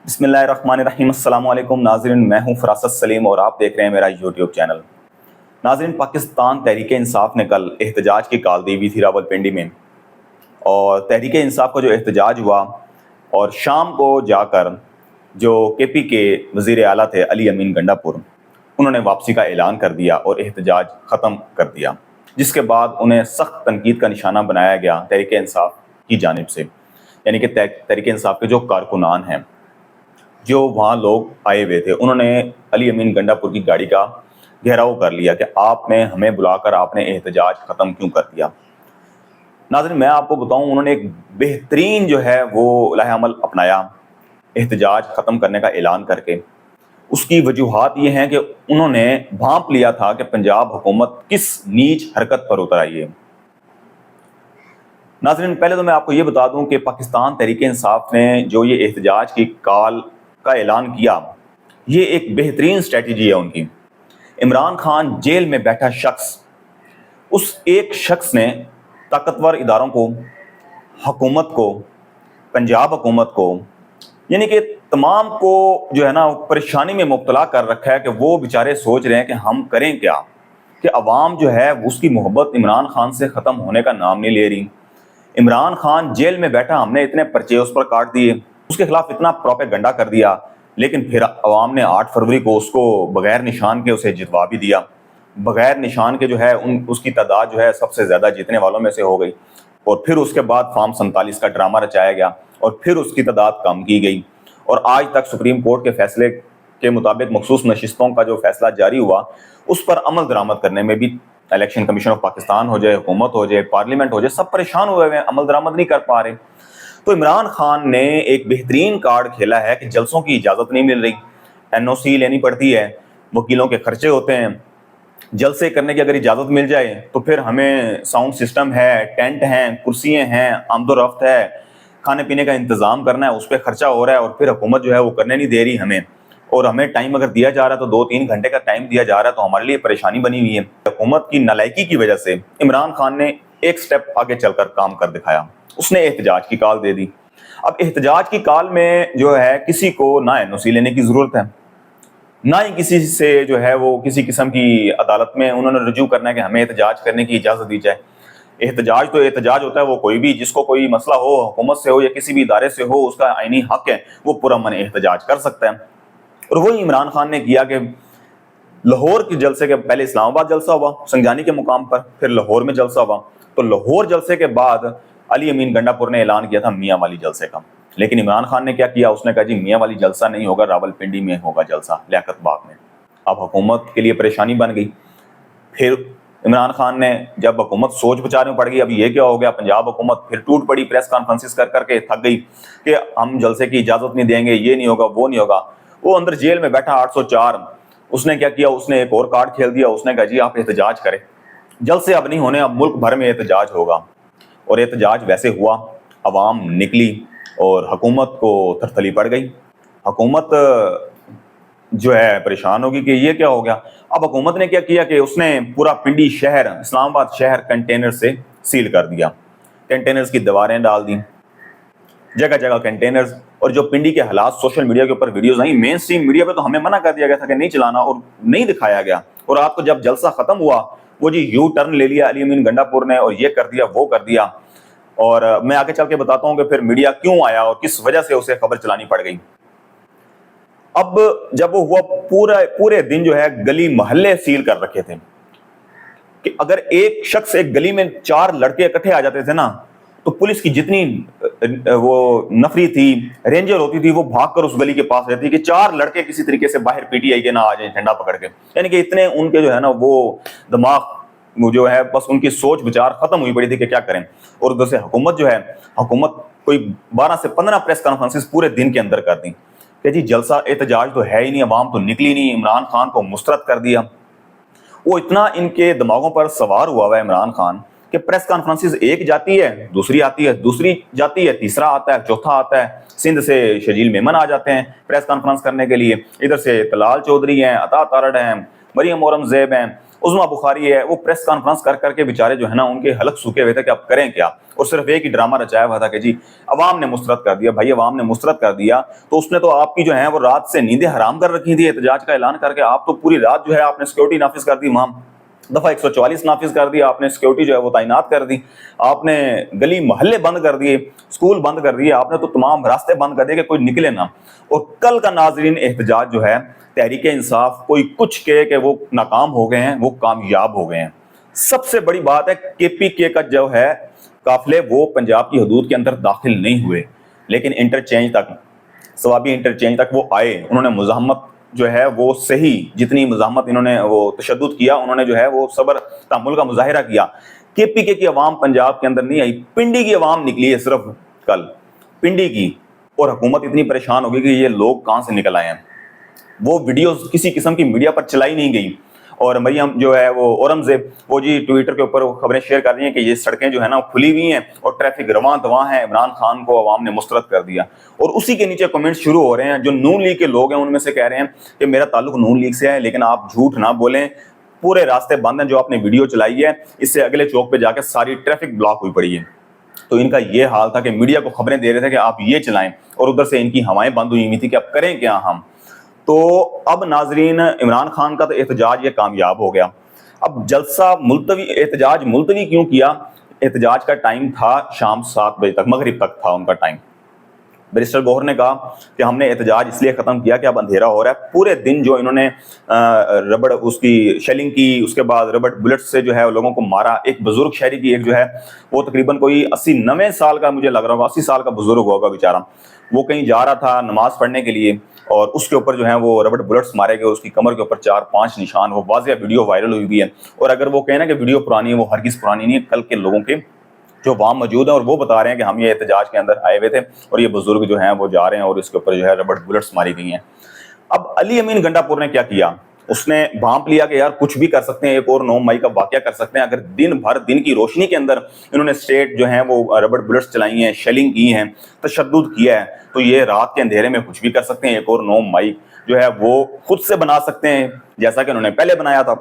بسم اللہ الرحمن الرحیم۔ السلام علیکم ناظرین، میں ہوں فراست سلیم اور آپ دیکھ رہے ہیں میرا یوٹیوب چینل۔ ناظرین، پاکستان تحریک انصاف نے کل احتجاج کی کال دی ہوئی تھی راولپنڈی میں، اور تحریک انصاف کا جو احتجاج ہوا اور شام کو جا کر جو کے پی کے وزیر اعلیٰ تھے علی امین گنڈا پور، انہوں نے واپسی کا اعلان کر دیا اور احتجاج ختم کر دیا، جس کے بعد انہیں سخت تنقید کا نشانہ بنایا گیا تحریک انصاف کی جانب سے، یعنی کہ تحریک انصاف کے جو کارکنان ہیں، جو وہاں لوگ آئے ہوئے تھے، انہوں نے علی امین گنڈا پور کی گاڑی کا گھیراؤ کر لیا کہ آپ نے ہمیں بلا کر آپ نے احتجاج ختم کیوں کر دیا۔ ناظرین، میں آپ کو بتاؤں، انہوں نے ایک بہترین جو ہے وہ لائحہ عمل اپنایا احتجاج ختم کرنے کا اعلان کر کے۔ اس کی وجوہات یہ ہیں کہ انہوں نے بھانپ لیا تھا کہ پنجاب حکومت کس نیچ حرکت پر اتر آئی ہے۔ ناظرین، پہلے تو میں آپ کو یہ بتا دوں کہ پاکستان تحریک انصاف نے جو یہ احتجاج کی کال کا اعلان کیا، یہ ایک بہترین اسٹریٹجی ہے ان کی۔ عمران خان جیل میں بیٹھا شخص، اس ایک شخص نے طاقتور اداروں کو، حکومت کو، پنجاب حکومت کو، یعنی کہ تمام کو جو ہے نا پریشانی میں مبتلا کر رکھا ہے کہ وہ بیچارے سوچ رہے ہیں کہ ہم کریں کیا، کہ عوام جو ہے اس کی محبت عمران خان سے ختم ہونے کا نام نہیں لے رہی۔ عمران خان جیل میں بیٹھا، ہم نے اتنے پرچے اس پر کاٹ دیے، اس کے خلاف اتنا پروپیگنڈا کر دیا، لیکن پھر عوام نے 8 فروری کو اس کو بغیر نشان کے اسے جتوا بھی دیا۔ بغیر نشان کے جو ہے اس کی تعداد جو ہے سب سے زیادہ جیتنے والوں میں سے ہو گئی، اور پھر اس کے بعد فارم 47 کا ڈرامہ رچایا گیا اور پھر اس کی تعداد کم کی گئی، اور آج تک سپریم کورٹ کے فیصلے کے مطابق مخصوص نشستوں کا جو فیصلہ جاری ہوا، اس پر عمل درآمد کرنے میں بھی الیکشن کمیشن آف پاکستان ہو جائے، حکومت ہو جائے، پارلیمنٹ ہو جائے، سب پریشان ہوئے ہوئے ہیں، عمل درآمد نہیں کر پا رہے۔ تو عمران خان نے ایک بہترین کارڈ کھیلا ہے کہ جلسوں کی اجازت نہیں مل رہی، این او سی لینی پڑتی ہے، وکیلوں کے خرچے ہوتے ہیں، جلسے کرنے کی اگر اجازت مل جائے تو پھر ہمیں ساؤنڈ سسٹم ہے، ٹینٹ ہیں، کرسیاں ہیں، آمد و رفت ہے، کھانے پینے کا انتظام کرنا ہے، اس پہ خرچہ ہو رہا ہے، اور پھر حکومت جو ہے وہ کرنے نہیں دے رہی ہمیں، اور ہمیں ٹائم اگر دیا جا رہا ہے تو 2-3 گھنٹے کا ٹائم دیا جا رہا ہے، تو ہمارے لیے پریشانی بنی ہوئی ہے۔ حکومت کی نالائکی کی وجہ سے عمران خان نے ایک سٹیپ آگے چل کر کام کر دکھایا، اس نے احتجاج کی کال دے دی۔ اب احتجاج کی کال میں جو ہے کسی کو نہ این او سی لینے کی ضرورت ہے، نہ ہی کسی سے جو ہے وہ کسی قسم کی عدالت میں انہوں نے رجوع کرنا ہے کہ ہمیں احتجاج کرنے کی اجازت دی جائے۔ احتجاج تو احتجاج ہوتا ہے، وہ کوئی بھی جس کو کوئی مسئلہ ہو، حکومت سے ہو یا کسی بھی ادارے سے ہو، اس کا آئینی حق ہے، وہ پرامن احتجاج کر سکتا ہے۔ اور وہی عمران خان نے کیا کہ لاہور کے جلسے کے پہلے اسلام آباد جلسہ ہوا سنجانی کے مقام پر، پھر لاہور میں جلسہ ہوا، تو لاہور جلسے کے بعد علی امین گنڈا پور نے اعلان کیا تھا میاں والی جلسے کا، لیکن عمران خان نے کیا کیا، اس نے کہا جی میاں والی جلسہ نہیں ہوگا، راولپنڈی میں ہوگا جلسہ، لیاقت باغ میں۔ اب حکومت کے لیے پریشانی بن گئی۔ پھر عمران خان نے جب حکومت سوچ بچارے میں پڑ گئی، اب یہ کیا ہو گیا، پنجاب حکومت پھر ٹوٹ پڑی، پریس کانفرنسز کر کر کے تھک گئی کہ ہم جلسے کی اجازت نہیں دیں گے، یہ نہیں ہوگا، وہ نہیں ہوگا۔ وہ اندر جیل میں بیٹھا 804، اس نے کیا کیا، اس نے ایک اور کارڈ کھیل دیا، اس نے کہا جی آپ احتجاج کریں، جلسے اب نہیں ہونے، اب ملک بھر میں احتجاج ہوگا۔ اور احتجاج ویسے ہوا، عوام نکلی اور حکومت کو تھرتھلی پڑ گئی۔ حکومت جو ہے پریشان ہوگی کہ یہ کیا ہو گیا۔ اب حکومت نے کیا کیا کہ اس نے پورا پنڈی شہر، اسلام آباد شہر کنٹینر سے سیل کر دیا، کنٹینرز کی دیواریں ڈال دیں، جگہ جگہ کنٹینرز۔ اور جو پنڈی کے حالات سوشل میڈیا کے اوپر ویڈیوز آئیں، مین سٹریم میڈیا پہ تو ہمیں منع کر دیا گیا تھا کہ نہیں چلانا، اور نہیں دکھایا گیا، اور رات کو جب جلسہ ختم ہوا، وہ جی یو ٹرن لے لیا علی امین گنڈا پور نے، اور یہ کر دیا، وہ کر دیا۔ اور میں آگے چل کے بتاتا ہوں کہ پھر میڈیا کیوں آیا اور کس وجہ سے اسے خبر چلانی پڑ گئی۔ اب جب وہ ہوا، پورے دن جو ہے گلی محلے سیل کر رکھے تھے، کہ اگر ایک شخص ایک گلی میں 4 لڑکے اکٹھے آ جاتے تھے نا، تو پولیس کی جتنی وہ نفری تھی، رینجر ہوتی تھی، وہ بھاگ کر اس گلی کے پاس رہتی کہ 4 لڑکے کسی طریقے سے باہر پی ٹی آئی کے نہ آ جائیں ٹھنڈا پکڑ کے، یعنی کہ اتنے ان کے جو ہے نا وہ دماغ جو ہے، بس ان کی سوچ بچار ختم ہوئی پڑی تھی کہ کیا کریں۔ اور ادھر سے حکومت جو ہے، حکومت کوئی 12 سے 15 پریس کانفرنسز پورے دن کے اندر کر دیں کہ جی جلسہ احتجاج تو ہے ہی نہیں، عوام تو نکلی نہیں، عمران خان کو مسترد کر دیا۔ وہ اتنا ان کے دماغوں پر سوار ہوا ہے عمران خان کہ پریس کانفرنسز ایک جاتی ہے، دوسری آتی ہے، دوسری جاتی ہے، تیسرا آتا ہے، چوتھا آتا ہے۔ سندھ سے شجیل میمن آ جاتے ہیں پریس کانفرنس کرنے کے لیے، ادھر سے طلال چودھری ہیں، عطا تارڑ ہیں، مریم اورنگزیب ہیں، عظمیٰ بخاری ہے، وہ پریس کانفرنس کر کر کے بیچارے جو ہے نا ان کے حلق سوکھے ہوئے تھے کہ اب کریں کیا، اور صرف ایک ہی ڈرامہ رچایا ہوا تھا کہ جی عوام نے مسترد کر دیا. بھائی عوام نے مسترد کر دیا تو اس نے تو آپ کی جو ہے وہ رات سے نیندیں حرام کر رکھی تھی احتجاج کا اعلان کر کے. آپ تو پوری رات جو ہے آپ نے سیکورٹی نافذ کر دی، وہاں دفعہ 144 نافذ کر دی آپ نے، سیکورٹی جو ہے وہ تعینات کر دی، آپ نے گلی محلے بند کر دیے، اسکول بند کر دیے، آپ نے تو تمام راستے بند کر دیے کہ کوئی نکلے نہ. اور کل کا ناظرین احتجاج جو ہے تحریک انصاف کوئی کچھ کہے کہ وہ ناکام ہو گئے ہیں، وہ کامیاب ہو گئے ہیں. سب سے بڑی بات ہے کے پی کے کا جو ہے قافلے وہ پنجاب کی حدود کے اندر داخل نہیں ہوئے، لیکن انٹرچینج تک، سوابی انٹرچینج تک وہ آئے. انہوں نے مزاحمت جو ہے وہ صحیح، جتنی مزاحمت انہوں نے وہ تشدد کیا، انہوں نے جو ہے وہ صبر تحمل کا مظاہرہ کیا. کے پی کے کی عوام پنجاب کے اندر نہیں آئی، پنڈی کی عوام نکلی ہے صرف کل، پنڈی کی. اور حکومت اتنی پریشان ہوگی کہ یہ لوگ کہاں سے نکل آئے ہیں. وہ ویڈیوز کسی قسم کی میڈیا پر چلائی نہیں گئی. اور مریم جو ہے وہ اورنگزیب وہ جی ٹویٹر کے اوپر خبریں شیئر کر رہی ہیں کہ یہ سڑکیں جو ہے نا کھلی ہوئی ہیں اور ٹریفک رواں دواں ہے، عمران خان کو عوام نے مسترد کر دیا. اور اسی کے نیچے کمنٹس شروع ہو رہے ہیں. جو نون لیگ کے لوگ ہیں ان میں سے کہہ رہے ہیں کہ میرا تعلق نون لیگ سے ہے، لیکن آپ جھوٹ نہ بولیں، پورے راستے بند ہیں. جو آپ نے ویڈیو چلائی ہے اس سے اگلے چوک پہ جا کے ساری ٹریفک بلاک ہوئی پڑی ہے. تو ان کا یہ حال تھا کہ میڈیا کو خبریں دے رہے تھے کہ آپ یہ چلائیں، اور ادھر سے ان کی ہوائیں بند ہوئی ہوئی تھی کہ اب کریں کیا ہم. تو اب ناظرین عمران خان کا تو احتجاج یہ کامیاب ہو گیا. اب جلسہ ملتوی، احتجاج ملتوی کیوں کیا؟ احتجاج کا ٹائم تھا شام 7 بجے تک، مغرب تک تھا ان کا ٹائم. بیرسٹر گوہر نے کہا کہ ہم نے احتجاج اس لیے ختم کیا کہ اب اندھیرا ہو رہا ہے. پورے دن جو انہوں نے ربڑ اس کی شیلنگ کی، اس کے بعد ربڑ بلٹ سے جو ہے لوگوں کو مارا. ایک بزرگ شہری کی ایک جو ہے وہ تقریباً کوئی 80-90 سال کا مجھے لگ رہا ہوگا، 80 سال کا بزرگ ہوگا بیچارہ، وہ کہیں جا رہا تھا نماز پڑھنے کے لیے اور اس کے اوپر جو ہے وہ ربڑ بلٹس مارے گئے. اس کی کمر کے اوپر 4-5 نشان، وہ واضح ویڈیو وائرل ہوئی بھی ہے. اور اگر وہ کہنا کہ ویڈیو پرانی ہے، وہ ہرگز پرانی نہیں ہے. کل کے لوگوں کے جو وہاں موجود ہیں اور وہ بتا رہے ہیں کہ ہم یہ احتجاج کے اندر آئے ہوئے تھے اور یہ بزرگ جو ہیں وہ جا رہے ہیں اور اس کے اوپر جو ہے ربڑ بلٹس ماری گئی ہیں. اب علی امین گنڈا پور نے کیا کیا؟ اس نے بھانپ لیا کہ یار کچھ بھی کر سکتے ہیں، ایک اور 9 مئی کا واقعہ کر سکتے ہیں. اگر دن بھر دن کی روشنی کے اندر انہوں نے اسٹیٹ جو ہیں وہ ربڑ بلٹس چلائی ہیں، شیلنگ کی ہیں، تشدد کیا ہے، تو یہ رات کے اندھیرے میں کچھ بھی کر سکتے ہیں. ایک اور 9 مئی جو ہے وہ خود سے بنا سکتے ہیں جیسا کہ انہوں نے پہلے بنایا تھا.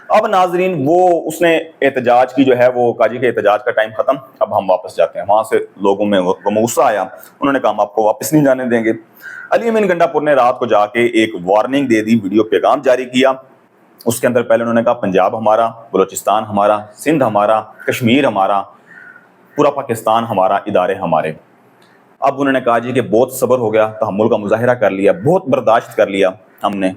اب ناظرین وہ اس نے احتجاج کی جو ہے وہ کاجی کے احتجاج کا ٹائم ختم، اب ہم واپس جاتے ہیں. وہاں سے لوگوں میں غصہ آیا، انہوں نے کہا ہم آپ کو واپس نہیں جانے دیں گے. علی امین گنڈا پور نے رات کو جا کے ایک وارننگ دے دی، ویڈیو پیغام جاری کیا. اس کے اندر پہلے انہوں نے کہا پنجاب ہمارا، بلوچستان ہمارا، سندھ ہمارا، کشمیر ہمارا، پورا پاکستان ہمارا، ادارے ہمارے. اب انہوں نے کہا جی کہ بہت صبر ہو گیا، تحمل کا مظاہرہ کر لیا، بہت برداشت کر لیا ہم نے،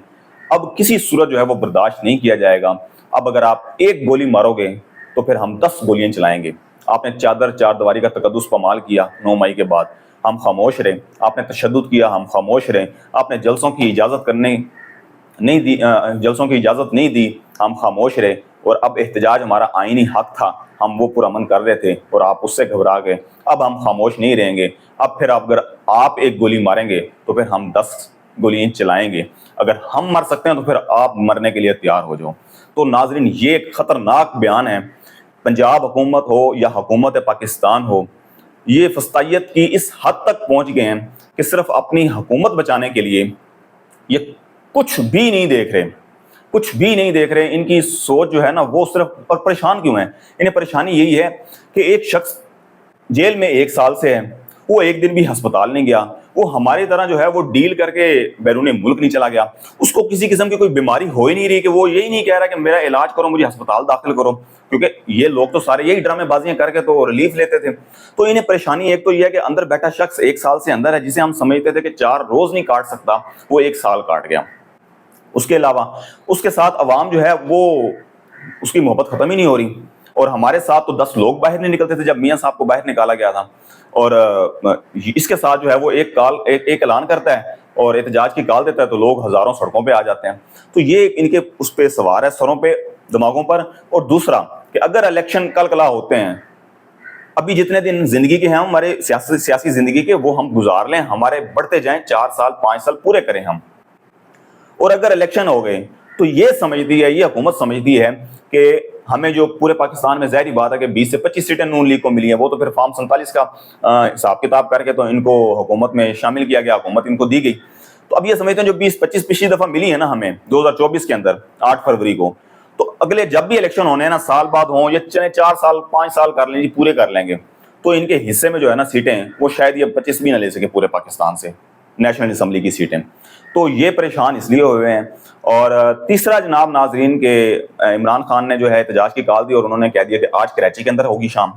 اب کسی صورت جو ہے وہ برداشت نہیں کیا جائے گا. اب اگر آپ ایک گولی مارو گے تو پھر ہم 10 گولیاں چلائیں گے. آپ نے چادر چار دیواری کا تقدس پامال کیا 9 مئی کے بعد، ہم خاموش رہے. آپ نے تشدد کیا، ہم خاموش رہے. آپ نے جلسوں کی اجازت نہیں دی، ہم خاموش رہے. اور اب احتجاج ہمارا آئینی حق تھا، ہم وہ پرامن کر رہے تھے اور آپ اس سے گھبرا گئے. اب ہم خاموش نہیں رہیں گے. اب پھر اگر آپ ایک گولی ماریں گے تو پھر ہم 10 گولیاں چلائیں گے. اگر ہم مر سکتے ہیں تو پھر آپ مرنے کے لیے تیار ہو جاؤ. تو ناظرین یہ ایک خطرناک بیان ہے. پنجاب حکومت ہو یا حکومت پاکستان ہو، یہ فسطائیت کی اس حد تک پہنچ گئے ہیں کہ صرف اپنی حکومت بچانے کے لیے یہ کچھ بھی نہیں دیکھ رہے. ان کی سوچ جو ہے نا وہ صرف، اور پریشان کیوں ہیں؟ انہیں پریشانی یہی ہے کہ ایک شخص جیل میں 1 سال سے ہے، وہ ایک دن بھی ہسپتال نہیں گیا، وہ ہماری طرح جو ہے وہ ڈیل کر کے بیرون ملک نہیں چلا گیا، اس کو کسی قسم کی کوئی بیماری ہو ہی نہیں رہی کہ وہ یہی نہیں کہہ رہا کہ میرا علاج کرو، مجھے ہسپتال داخل کرو. کیونکہ یہ لوگ تو سارے یہی ڈرامے بازیاں کر کے تو ریلیف لیتے تھے. تو انہیں پریشانی ایک تو یہ ہے کہ اندر بیٹھا شخص 1 سال سے اندر ہے، جسے ہم سمجھتے تھے کہ 4 روز نہیں کاٹ سکتا، وہ 1 سال کاٹ گیا. اس کے علاوہ اس کے ساتھ عوام جو ہے وہ اس کی محبت ختم ہی نہیں ہو رہی. اور ہمارے ساتھ تو 10 لوگ باہر نہیں نکلتے تھے جب میاں صاحب کو باہر نکالا گیا تھا. اور اس کے ساتھ جو ہے وہ ایک اعلان کرتا ہے اور احتجاج کی کال دیتا ہے تو لوگ ہزاروں سڑکوں پہ آ جاتے ہیں. تو یہ ان کے اس پہ سوار ہے، سروں پہ، دماغوں پر. اور دوسرا کہ اگر الیکشن کل کلا ہوتے ہیں، ابھی جتنے دن زندگی کے ہیں ہمارے سیاسی زندگی کے وہ ہم گزار لیں، ہمارے بڑھتے جائیں، 4 سال 5 سال پورے کریں ہم. اور اگر الیکشن ہو گئے تو یہ سمجھتی ہے، یہ حکومت سمجھتی ہے کہ ہمیں جو پورے پاکستان میں ظاہری بات ہے کہ 20 سے 25 سیٹیں نون لیگ کو ملی ہیں، وہ تو پھر فارم 47 کا حساب کتاب کر کے تو ان کو حکومت میں شامل کیا گیا، حکومت ان کو دی گئی. تو اب یہ سمجھتے ہیں جو 20-25 پچھلی دفعہ ملی ہے نا ہمیں 2024 کے اندر 8 فروری کو، تو اگلے جب بھی الیکشن ہونے ہیں نا، سال بعد ہوں یا چلے 4 سال 5 سال کر لیں جی، پورے کر لیں گے، تو ان کے حصے میں جو ہے نا سیٹیں وہ شاید یہ 25 بھی نہ لے سکے پورے پاکستان سے، نیشنل اسمبلی کی سیٹیں. تو یہ پریشان اس لیے ہوئے ہیں. اور تیسرا جناب ناظرین کہ عمران خان نے جو ہے احتجاج کی کال دی اور انہوں نے کہہ دیا کہ آج کراچی کے اندر ہوگی، شام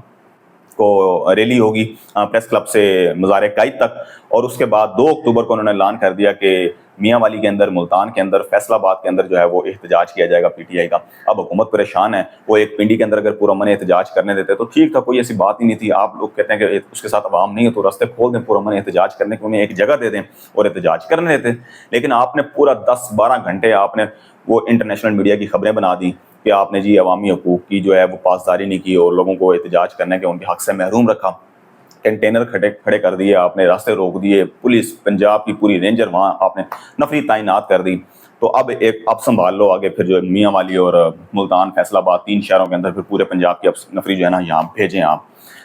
کو ریلی ہوگی پریس کلب سے مزار قائد تک، اور اس کے بعد 2 اکتوبر کو انہوں نے اعلان کر دیا کہ میاں والی کے اندر، ملتان کے اندر، فیصل آباد کے اندر جو ہے وہ احتجاج کیا جائے گا پی ٹی آئی کا. اب حکومت پریشان ہے، وہ ایک پنڈی کے اندر اگر پورا من احتجاج کرنے دیتے تو ٹھیک تھا، کوئی ایسی بات ہی نہیں تھی. آپ لوگ کہتے ہیں کہ اس کے ساتھ عوام نہیں ہے تو راستے کھول دیں پورا من احتجاج کرنے کے، انہیں ایک جگہ دے دیں اور احتجاج کرنے دیتے. لیکن آپ نے پورا 10-12 گھنٹے آپ نے وہ انٹرنیشنل میڈیا کی خبریں بنا دی کہ آپ نے جی عوامی حقوق کی جو ہے وہ پاسداری نہیں کی اور لوگوں کو احتجاج کرنے کے ان کے حق سے محروم رکھا. کنٹینر کھڑے کر دیے آپ نے، راستے روک دیے، پولیس پنجاب کی پوری رینجر وہاں آپ نے نفری تعینات کر دی. تو اب سنبھال لو آگے پھر جو میاں والی اور ملتان، فیصل آباد، 3 شہروں کے اندر پھر پورے پنجاب کی اب نفری جو ہے نا یہاں بھیجیں آپ.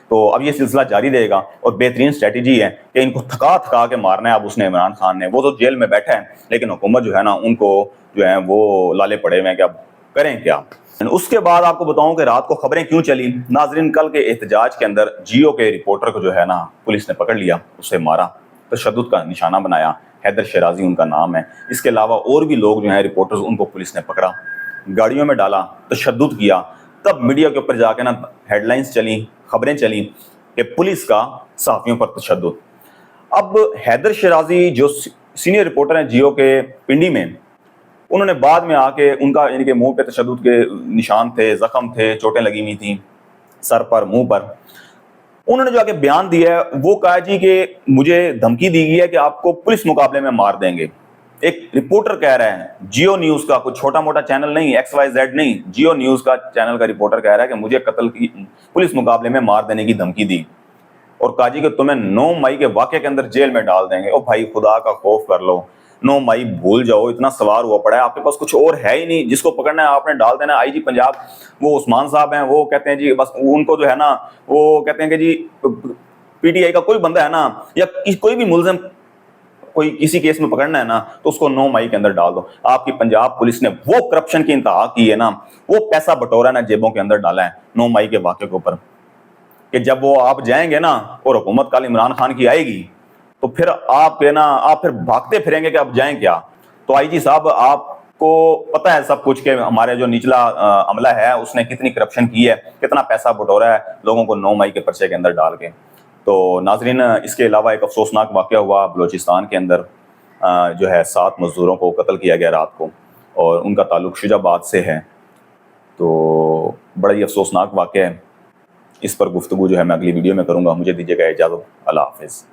تو اب یہ سلسلہ جاری رہے گا اور بہترین اسٹریٹجی ہے کہ ان کو تھکا کے مارنا ہے. اب اس نے عمران خان نے، وہ تو جیل میں بیٹھا ہے لیکن حکومت جو ہے نا ان کو جو ہے وہ لالے پڑے ہوئے ہیں کہ اب کریں کیا. اس کے بعد آپ کو بتاؤں کہ رات کو خبریں کیوں چلی ناظرین. کل کے احتجاج کے اندر جیو کے رپورٹر کو جو ہے نا پولیس نے پکڑ لیا، اسے مارا، تشدد کا نشانہ بنایا. حیدر شیرازی ان کا نام ہے. اس کے علاوہ اور بھی لوگ جو ہیں رپورٹرز، ان کو پولیس نے پکڑا، گاڑیوں میں ڈالا، تشدد کیا. تب میڈیا کے اوپر جا کے نا ہیڈ لائنز چلیں، خبریں چلیں کہ پولیس کا صحافیوں پر تشدد. اب حیدر شیرازی جو سینئر رپورٹر ہیں جیو کے پنڈی میں، انہوں نے بعد میں آ کے ان کا یعنی کہ منہ پہ تشدد کے نشان تھے، زخم تھے، چوٹیں لگی ہوئی تھیں سر پر، منہ پر. انہوں نے جو آگے بیان دیا ہے وہ کہا جی کہ مجھے دھمکی دی گئی ہے کہ آپ کو پولیس مقابلے میں مار دیں گے. ایک رپورٹر کہہ رہا ہے جیو نیوز کا، کوئی چھوٹا موٹا چینل نہیں، XYZ نہیں، جیو نیوز کا چینل کا رپورٹر کہہ رہا ہے کہ مجھے قتل کی، پولیس مقابلے میں مار دینے کی دھمکی دی اور کہا جی کہ تمہیں 9 مئی کے واقعے کے اندر جیل میں ڈال دیں گے. او بھائی خدا کا خوف کر لو، 9 مئی بھول جاؤ، اتنا سوار ہوا پڑا ہے، آپ کے پاس کچھ اور ہے ہی نہیں جس کو پکڑنا ہے آپ نے ڈال دینا. آئی جی پنجاب وہ عثمان صاحب ہیں، وہ کہتے ہیں جی بس ان کو جو ہے نا وہ کہتے ہیں کہ جی پی ٹی آئی کا کوئی بندہ ہے نا یا کوئی بھی ملزم کوئی کسی کیس میں پکڑنا ہے نا تو اس کو 9 مئی کے اندر ڈال دو. آپ کی پنجاب پولیس نے وہ کرپشن کی انتہا کی ہے نا، وہ پیسہ بٹورا نا جیبوں کے اندر ڈالا ہے 9 مئی کے واقعے کے اوپر کہ جب وہ آپ جائیں گے نا اور حکومت کل عمران خان کی آئے گی تو پھر آپ پھر بھاگتے پھریں گے کہ اب جائیں کیا. تو آئی جی صاحب آپ کو پتہ ہے سب کچھ کہ ہمارے جو نچلا عملہ ہے اس نے کتنی کرپشن کی ہے، کتنا پیسہ بٹورا ہے لوگوں کو 9 مئی کے پرچے کے اندر ڈال کے. تو ناظرین اس کے علاوہ ایک افسوسناک واقعہ ہوا بلوچستان کے اندر، جو ہے 7 مزدوروں کو قتل کیا گیا رات کو اور ان کا تعلق شجاع آباد سے ہے. تو بڑا ہی افسوسناک واقعہ ہے. اس پر گفتگو جو ہے میں اگلی ویڈیو میں کروں گا. مجھے دیجیے گا اجازت. اللہ حافظ.